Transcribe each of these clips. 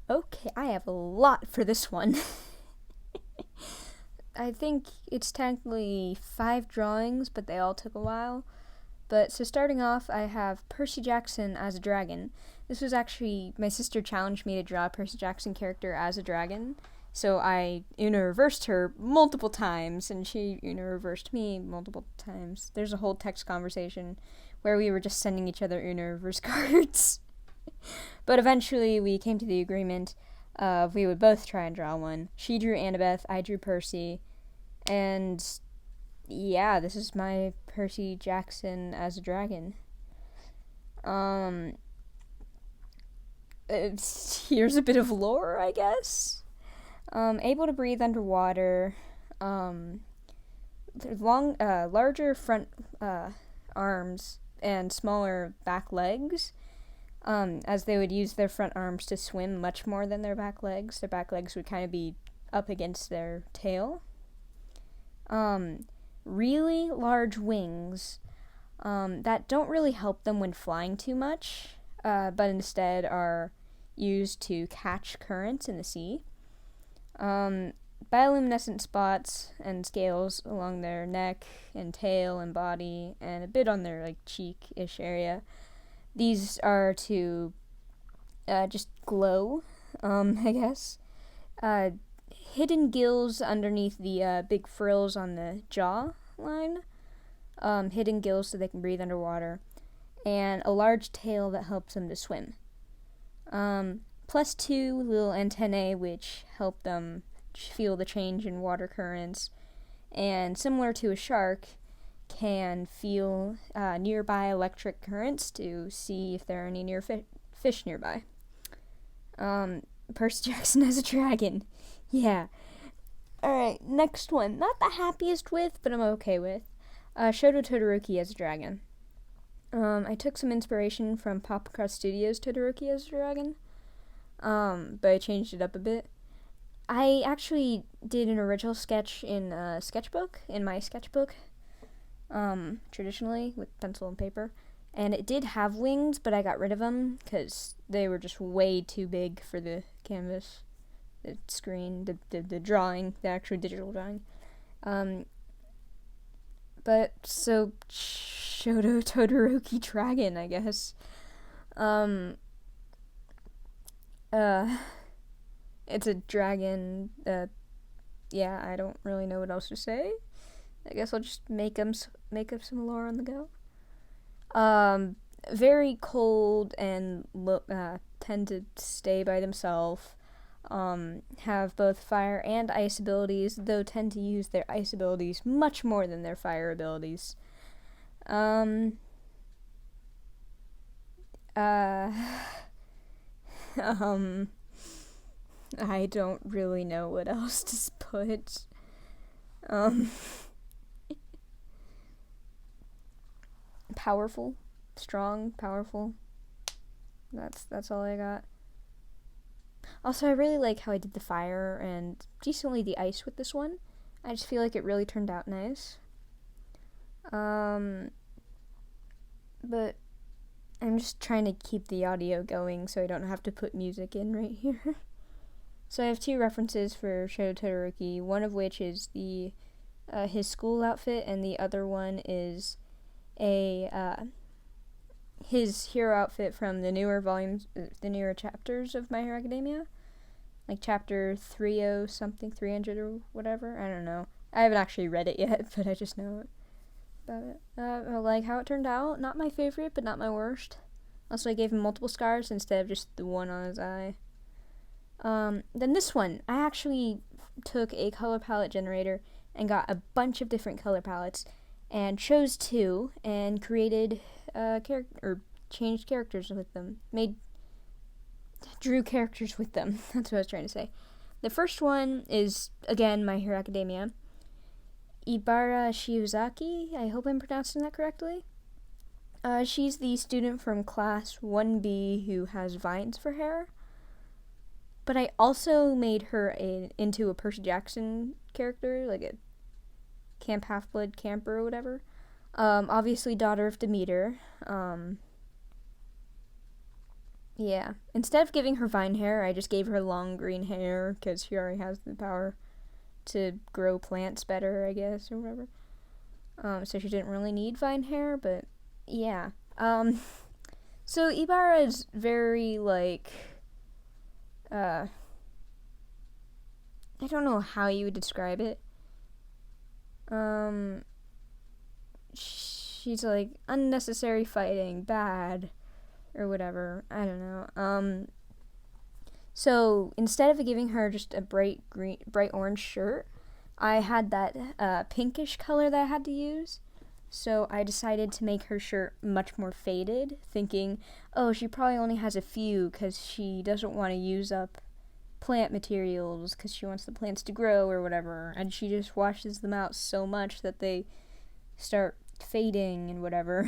Okay, I have a lot for this one. I think it's technically 5 drawings, but they all took a while. But so starting off, I have Percy Jackson as a dragon. This was actually, my sister challenged me to draw a Percy Jackson character as a dragon. So I reversed her multiple times, and she reversed me multiple times. There's a whole text conversation where we were just sending each other reverse cards. But eventually we came to the agreement of we would both try and draw one. She drew Annabeth, I drew Percy, and yeah, this is my Percy Jackson as a dragon. Here's a bit of lore, I guess. Able to breathe underwater. Larger front arms and smaller back legs. As they would use their front arms to swim much more than their back legs. Their back legs would kind of be up against their tail. Really large wings that don't really help them when flying too much, but instead are used to catch currents in the sea. Bioluminescent spots and scales along their neck and tail and body, and a bit on their cheek-ish area. These are to just glow, I guess. Hidden gills underneath the big frills on the jaw line. Hidden gills so they can breathe underwater. And a large tail that helps them to swim. +2 little antennae which help them feel the change in water currents. And similar to a shark, can feel nearby electric currents to see if there are any fish nearby. Percy Jackson as a dragon. Yeah. Alright, next one. Not the happiest with, but I'm okay with. Shoto Todoroki as a dragon. I took some inspiration from Popcross Studios' Todoroki as a dragon, but I changed it up a bit. I actually did an original sketch in my sketchbook, traditionally, with pencil and paper. And it did have wings, but I got rid of them, because they were just way too big for the canvas, the screen, the drawing, the actual digital drawing. But, so, Shoto Todoroki dragon, I guess. It's a dragon, yeah, I don't really know what else to say. I guess I'll just make up some lore on the go. Very cold and tend to stay by themselves. Have both fire and ice abilities, though tend to use their ice abilities much more than their fire abilities. I don't really know what else to put. Powerful, strong, powerful. That's all I got. Also, I really like how I did the fire and decently the ice with this one. I just feel like it really turned out nice. But I'm just trying to keep the audio going so I don't have to put music in right here. So I have 2 references for Shoto Todoroki, one of which is his school outfit, and the other one is his hero outfit from the newer volumes, the newer chapters of My Hero Academia, like chapter 300 or whatever. I don't know. I haven't actually read it yet, but I just know about it. I like how it turned out. Not my favorite, but not my worst. Also, I gave him multiple scars instead of just the one on his eye. Then this one, I actually took a color palette generator and got a bunch of different color palettes and chose 2 and created changed characters with them. Drew characters with them. That's what I was trying to say. The first one is, again, My Hero Academia. Ibara Shiozaki, I hope I'm pronouncing that correctly. She's the student from class 1B who has vines for hair. But I also made her into a Percy Jackson character, like a Camp Half-Blood camper or whatever. Obviously daughter of Demeter. Yeah. Instead of giving her vine hair, I just gave her long green hair because she already has the power to grow plants better, I guess, or whatever. So she didn't really need vine hair, but yeah. So Ibarra is very, like, I don't know how you would describe it. She's like unnecessary fighting, bad, or whatever. I don't know. So instead of giving her just a bright orange shirt, I had that pinkish color that I had to use. So I decided to make her shirt much more faded, thinking, oh, she probably only has a few because she doesn't want to use up plant materials because she wants the plants to grow or whatever, and she just washes them out so much that they start fading and whatever.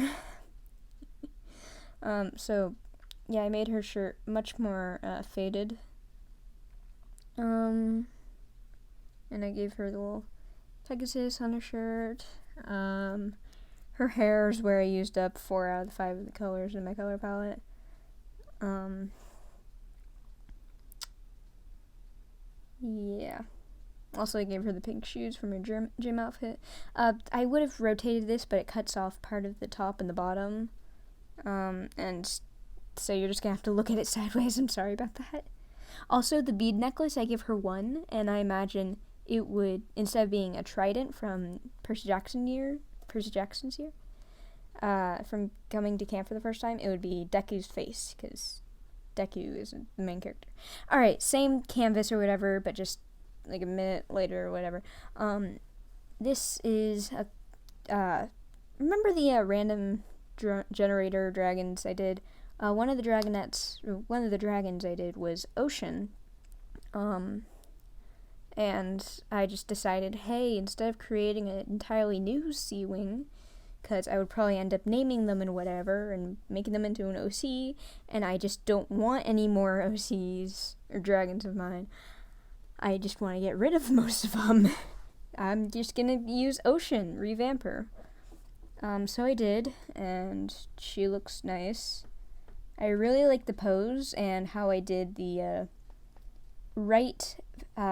So yeah, I made her shirt much more faded. And I gave her the little Pegasus on her shirt. Her hair is where I used up 4 out of the 5 of the colors in my color palette. Yeah. Also, I gave her the pink shoes from her gym outfit. I would have rotated this, but it cuts off part of the top and the bottom. And so you're just gonna have to look at it sideways. I'm sorry about that. Also, the bead necklace, I give her 1, and I imagine it would, instead of being a trident from Percy Jackson's year, from coming to camp for the first time, it would be Deku's face, because Deku is the main character. Alright, same canvas or whatever, but just like a minute later or whatever. This is a, remember the random generator dragons I did? One of the dragons I did was Ocean. And I just decided, hey, instead of creating an entirely new sea wing, because I would probably end up naming them and whatever, and making them into an OC, and I just don't want any more OCs or dragons of mine. I just want to get rid of most of them. I'm just gonna use Ocean, revamp her. So I did, and she looks nice. I really like the pose and how I did the right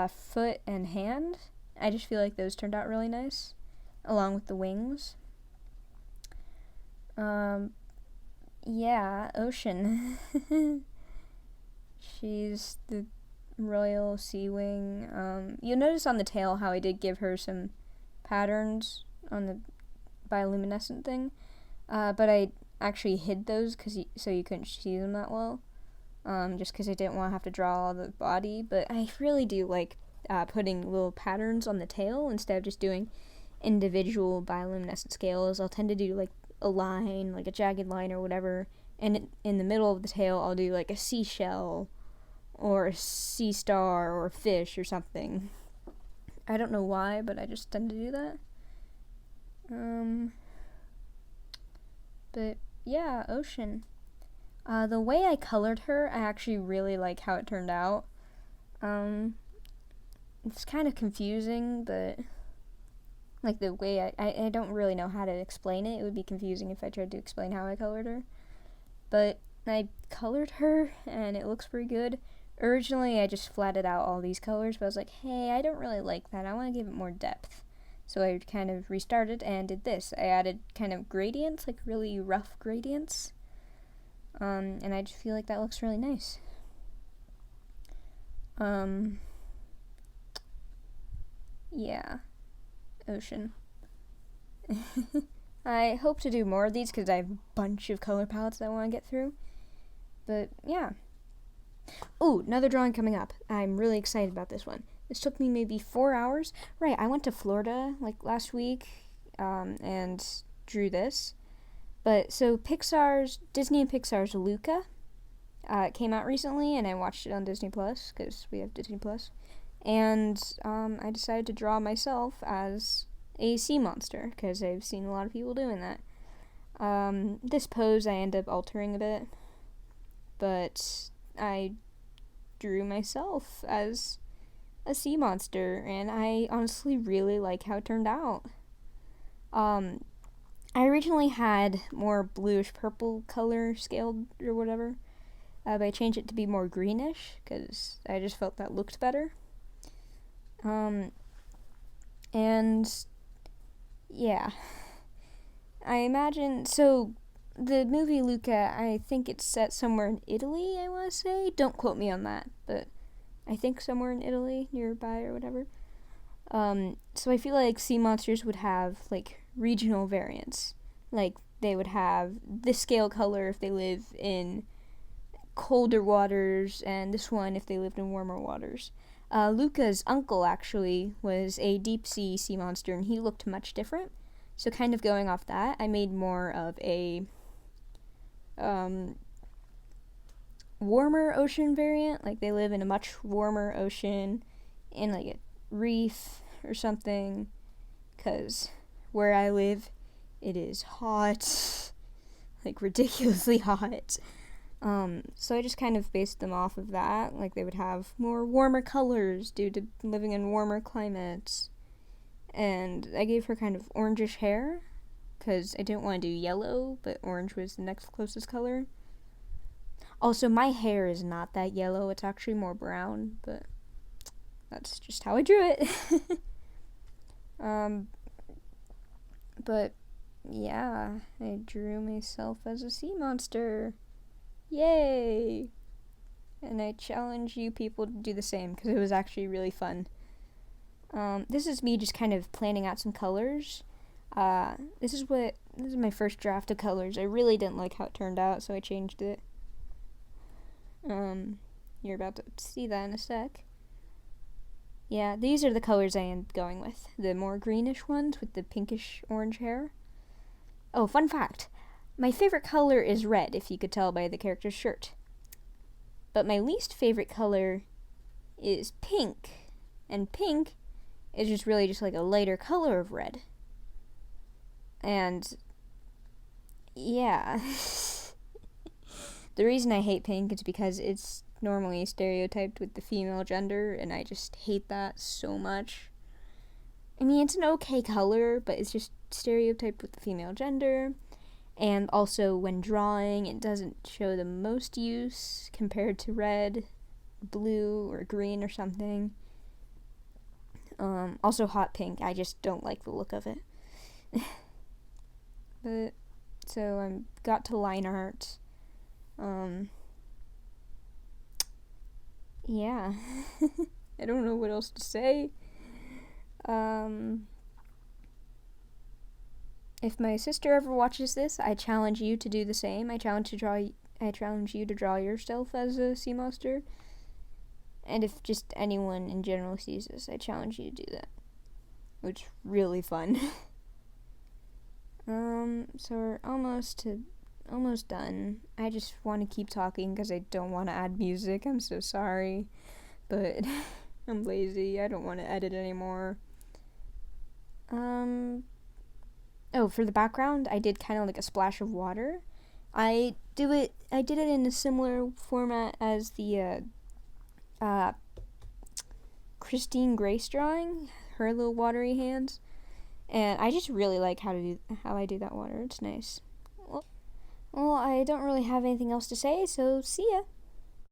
foot and hand. I just feel like those turned out really nice, along with the wings. Yeah, Ocean. She's the royal sea wing. You'll notice on the tail how I did give her some patterns on the bioluminescent thing, but I actually hid those so you couldn't see them that well, just because I didn't want to have to draw all the body. But I really do like putting little patterns on the tail instead of just doing individual bioluminescent scales. I'll tend to do like a line, like a jagged line or whatever, and in the middle of the tail I'll do like a seashell or a sea star or a fish or something. I don't know why, but I just tend to do that. But yeah, Ocean. The way I colored her, I actually really like how it turned out. It's kind of confusing, but like the way I don't really know how to explain it. It would be confusing if I tried to explain how I colored her. But I colored her, and it looks pretty good. Originally, I just flatted out all these colors, but I was like, hey, I don't really like that. I want to give it more depth. So I kind of restarted and did this. I added kind of gradients, like really rough gradients. And I just feel like that looks really nice. Yeah. Ocean. I hope to do more of these because I have a bunch of color palettes that I want to get through. But yeah. Ooh, another drawing coming up. I'm really excited about this one. This took me maybe 4 hours. Right, I went to Florida like last week and drew this. But so Disney and Pixar's Luca came out recently, and I watched it on Disney Plus because we have Disney Plus. And I decided to draw myself as a sea monster because I've seen a lot of people doing that. This pose I end up altering a bit, but I drew myself as a sea monster, and I honestly really like how it turned out. I originally had more bluish purple color scaled or whatever, but I changed it to be more greenish because I just felt that looked better. And yeah, I imagine, so the movie Luca, I think it's set somewhere in Italy, I want to say. Don't quote me on that, but I think somewhere in Italy, nearby or whatever. So I feel like sea monsters would have, like, regional variants. Like, they would have this scale color if they live in colder waters, and this one if they lived in warmer waters. Luca's uncle, actually, was a deep-sea sea monster, and he looked much different. So kind of going off that, I made more of a warmer ocean variant. Like, they live in a much warmer ocean in, like, a reef or something, because where I live, it is hot, like, ridiculously hot. So I just kind of based them off of that. Like, they would have more warmer colors due to living in warmer climates. And I gave her kind of orangish hair, because I didn't want to do yellow, but orange was the next closest color. Also, my hair is not that yellow, it's actually more brown, but that's just how I drew it. But yeah, I drew myself as a sea monster. Yay! And I challenge you people to do the same, because it was actually really fun. This is me just kind of planning out some colors. This is my first draft of colors. I really didn't like how it turned out, so I changed it. You're about to see that in a sec. Yeah, these are the colors I am going with. The more greenish ones with the pinkish orange hair. Oh, fun fact. My favorite color is red, if you could tell by the character's shirt. But my least favorite color is pink. And pink is just really just like a lighter color of red. And yeah. The reason I hate pink is because it's normally stereotyped with the female gender, and I just hate that so much. I mean, it's an okay color, but it's just stereotyped with the female gender. And also, when drawing, it doesn't show the most use compared to red, blue, or green or something. Also, hot pink, I just don't like the look of it. But, so I got to line art. Yeah. I don't know what else to say. If my sister ever watches this, I challenge you to do the same. I challenge you to draw yourself as a sea monster. And if just anyone in general sees this, I challenge you to do that. Which is really fun. So we're almost done. I just want to keep talking because I don't want to add music. I'm so sorry. But I'm lazy. I don't want to edit anymore. Oh, for the background, I did kind of like a splash of water. I did it in a similar format as the Christine Grace drawing, her little watery hands. And I just really like how I do that water. It's nice. Well, I don't really have anything else to say, so see ya.